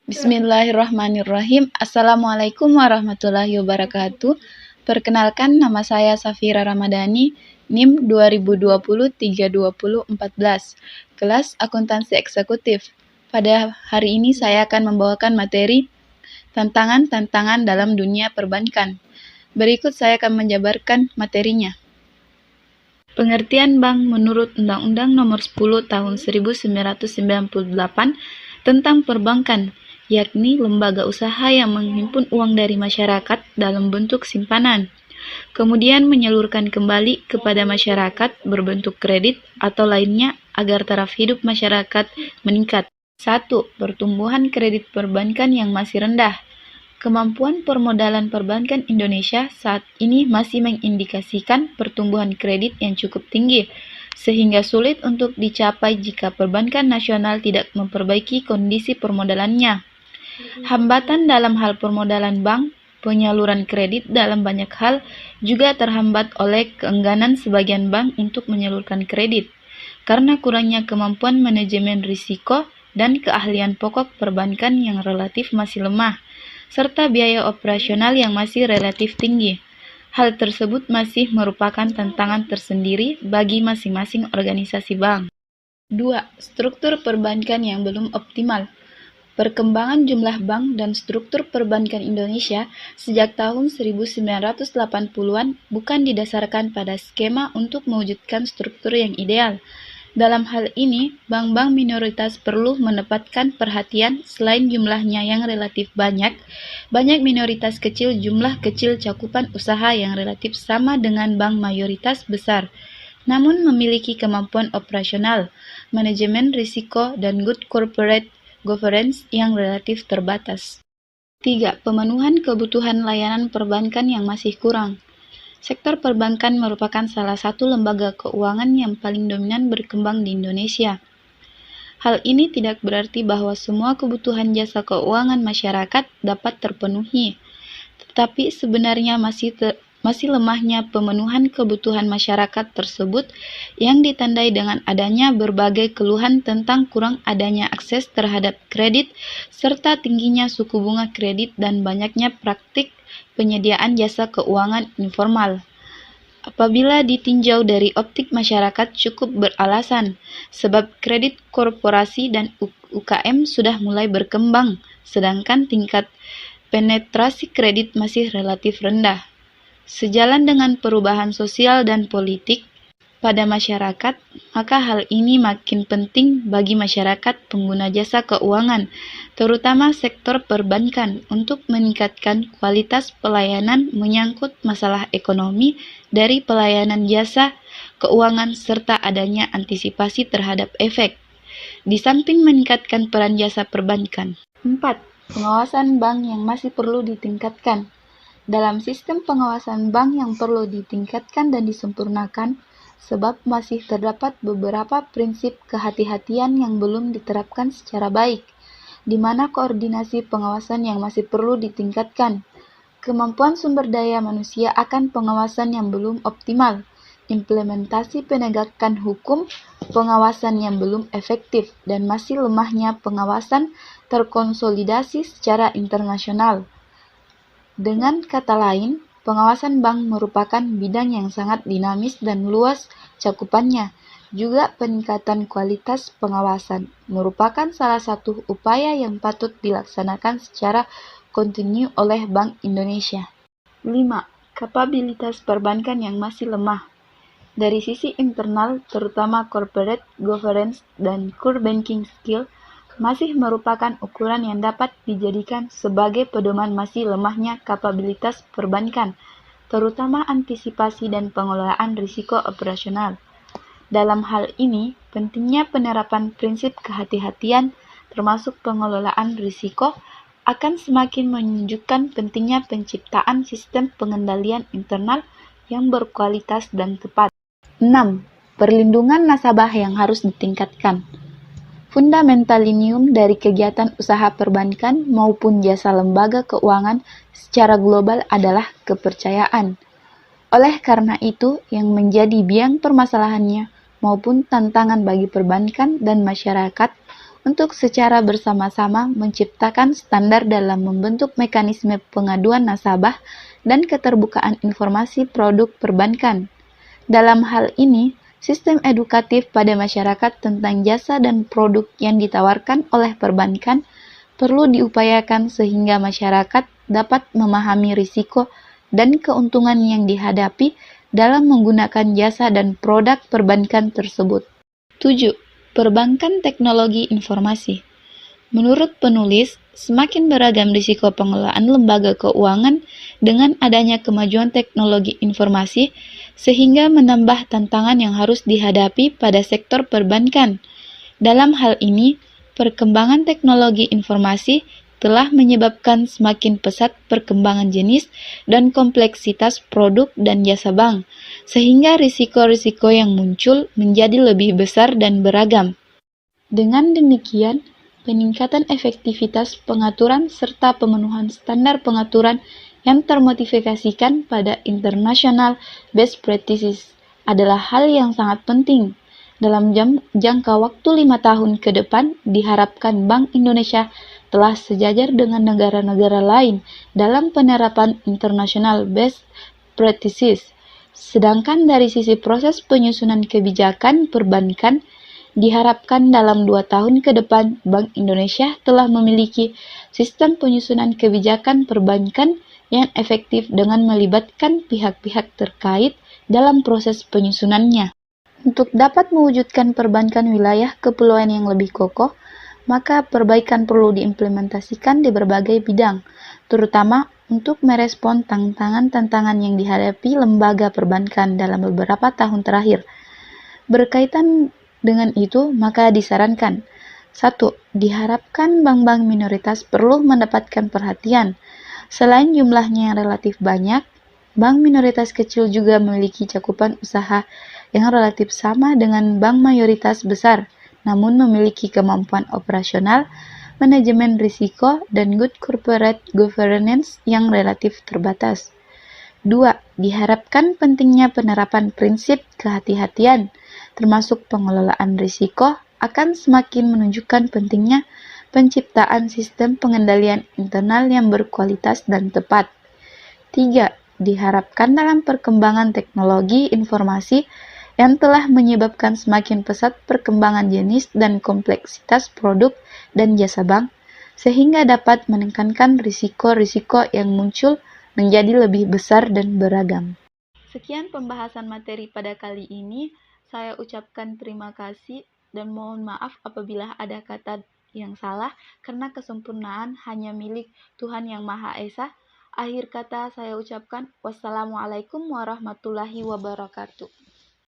Bismillahirrahmanirrahim. Assalamualaikum warahmatullahi wabarakatuh. Perkenalkan, nama saya Safira Ramadhani, NIM 2020-32014, kelas Akuntansi Eksekutif. Pada hari ini saya akan membawakan materi tantangan-tantangan dalam dunia perbankan. Berikut saya akan menjabarkan materinya. Pengertian bank menurut Undang-Undang Nomor 10 Tahun 1998 tentang perbankan, yakni lembaga usaha yang menghimpun uang dari masyarakat dalam bentuk simpanan, kemudian menyalurkan kembali kepada masyarakat berbentuk kredit atau lainnya agar taraf hidup masyarakat meningkat. 1. Pertumbuhan kredit perbankan yang masih rendah. Kemampuan permodalan perbankan Indonesia saat ini masih mengindikasikan pertumbuhan kredit yang cukup tinggi, sehingga sulit untuk dicapai jika perbankan nasional tidak memperbaiki kondisi permodalannya. Hambatan dalam hal permodalan bank, penyaluran kredit dalam banyak hal juga terhambat oleh keengganan sebagian bank untuk menyalurkan kredit, karena kurangnya kemampuan manajemen risiko dan keahlian pokok perbankan yang relatif masih lemah, serta biaya operasional yang masih relatif tinggi. Hal tersebut masih merupakan tantangan tersendiri bagi masing-masing organisasi bank. 2. Struktur perbankan yang belum optimal. Perkembangan jumlah bank dan struktur perbankan Indonesia sejak tahun 1980-an bukan didasarkan pada skema untuk mewujudkan struktur yang ideal. Dalam hal ini, bank-bank minoritas perlu mendapatkan perhatian. Selain jumlahnya yang relatif banyak minoritas kecil, jumlah kecil cakupan usaha yang relatif sama dengan bank mayoritas besar, namun memiliki kemampuan operasional, manajemen risiko, dan good corporate governance yang relatif terbatas. 3. Pemenuhan kebutuhan layanan perbankan yang masih kurang. Sektor perbankan merupakan salah satu lembaga keuangan yang paling dominan berkembang di Indonesia. Hal ini tidak berarti bahwa semua kebutuhan jasa keuangan masyarakat dapat terpenuhi, tetapi sebenarnya masih lemahnya pemenuhan kebutuhan masyarakat tersebut yang ditandai dengan adanya berbagai keluhan tentang kurang adanya akses terhadap kredit, serta tingginya suku bunga kredit dan banyaknya praktik penyediaan jasa keuangan informal. Apabila ditinjau dari optik masyarakat cukup beralasan, sebab kredit korporasi dan UKM sudah mulai berkembang, sedangkan tingkat penetrasi kredit masih relatif rendah. Sejalan dengan perubahan sosial dan politik pada masyarakat, maka hal ini makin penting bagi masyarakat pengguna jasa keuangan, terutama sektor perbankan, untuk meningkatkan kualitas pelayanan menyangkut masalah ekonomi dari pelayanan jasa keuangan serta adanya antisipasi terhadap efek, di samping meningkatkan peran jasa perbankan. 4. Pengawasan bank yang masih perlu ditingkatkan. Dalam sistem pengawasan bank yang perlu ditingkatkan dan disempurnakan, sebab masih terdapat beberapa prinsip kehati-hatian yang belum diterapkan secara baik, di mana koordinasi pengawasan yang masih perlu ditingkatkan, kemampuan sumber daya manusia akan pengawasan yang belum optimal, implementasi penegakan hukum pengawasan yang belum efektif, dan masih lemahnya pengawasan terkonsolidasi secara internasional. Dengan kata lain, pengawasan bank merupakan bidang yang sangat dinamis dan luas cakupannya. Juga peningkatan kualitas pengawasan merupakan salah satu upaya yang patut dilaksanakan secara kontinu oleh Bank Indonesia. 5. Kapabilitas perbankan yang masih lemah. Dari sisi internal, terutama corporate governance dan core banking skill, masih merupakan ukuran yang dapat dijadikan sebagai pedoman masih lemahnya kapabilitas perbankan, terutama antisipasi dan pengelolaan risiko operasional. Dalam hal ini, pentingnya penerapan prinsip kehati-hatian, termasuk pengelolaan risiko, akan semakin menunjukkan pentingnya penciptaan sistem pengendalian internal yang berkualitas dan tepat. 6. Perlindungan nasabah yang harus ditingkatkan. Fundamentalinium dari kegiatan usaha perbankan maupun jasa lembaga keuangan secara global adalah kepercayaan. Oleh karena itu, yang menjadi biang permasalahannya maupun tantangan bagi perbankan dan masyarakat untuk secara bersama-sama menciptakan standar dalam membentuk mekanisme pengaduan nasabah dan keterbukaan informasi produk perbankan. Dalam hal ini, sistem edukatif pada masyarakat tentang jasa dan produk yang ditawarkan oleh perbankan perlu diupayakan sehingga masyarakat dapat memahami risiko dan keuntungan yang dihadapi dalam menggunakan jasa dan produk perbankan tersebut. 7. Perbankan teknologi informasi. Menurut penulis, semakin beragam risiko pengelolaan lembaga keuangan dengan adanya kemajuan teknologi informasi, sehingga menambah tantangan yang harus dihadapi pada sektor perbankan. Dalam hal ini, perkembangan teknologi informasi telah menyebabkan semakin pesat perkembangan jenis dan kompleksitas produk dan jasa bank, sehingga risiko-risiko yang muncul menjadi lebih besar dan beragam. Dengan demikian, peningkatan efektivitas pengaturan serta pemenuhan standar pengaturan yang termotivasikan pada international best practices adalah hal yang sangat penting. Dalam jangka waktu 5 tahun ke depan, diharapkan Bank Indonesia telah sejajar dengan negara-negara lain dalam penerapan international best practices. Sedangkan dari sisi proses penyusunan kebijakan perbankan, diharapkan dalam 2 tahun ke depan, Bank Indonesia telah memiliki sistem penyusunan kebijakan perbankan yang efektif dengan melibatkan pihak-pihak terkait dalam proses penyusunannya. Untuk dapat mewujudkan perbankan wilayah kepulauan yang lebih kokoh, maka perbaikan perlu diimplementasikan di berbagai bidang, terutama untuk merespon tantangan-tantangan yang dihadapi lembaga perbankan dalam beberapa tahun terakhir. Berkaitan dengan itu, maka disarankan 1. Diharapkan bank-bank minoritas perlu mendapatkan perhatian. Selain jumlahnya yang relatif banyak, bank minoritas kecil juga memiliki cakupan usaha yang relatif sama dengan bank mayoritas besar, namun memiliki kemampuan operasional, manajemen risiko, dan good corporate governance yang relatif terbatas. 2. Diharapkan pentingnya penerapan prinsip kehati-hatian, termasuk pengelolaan risiko, akan semakin menunjukkan pentingnya penciptaan sistem pengendalian internal yang berkualitas dan tepat. 3. Diharapkan dalam perkembangan teknologi informasi yang telah menyebabkan semakin pesat perkembangan jenis dan kompleksitas produk dan jasa bank, sehingga dapat menekankan risiko-risiko yang muncul menjadi lebih besar dan beragam. Sekian pembahasan materi pada kali ini. Saya ucapkan terima kasih dan mohon maaf apabila ada kata yang salah, karena kesempurnaan hanya milik Tuhan Yang Maha Esa. Akhir kata saya ucapkan wassalamualaikum warahmatullahi wabarakatuh.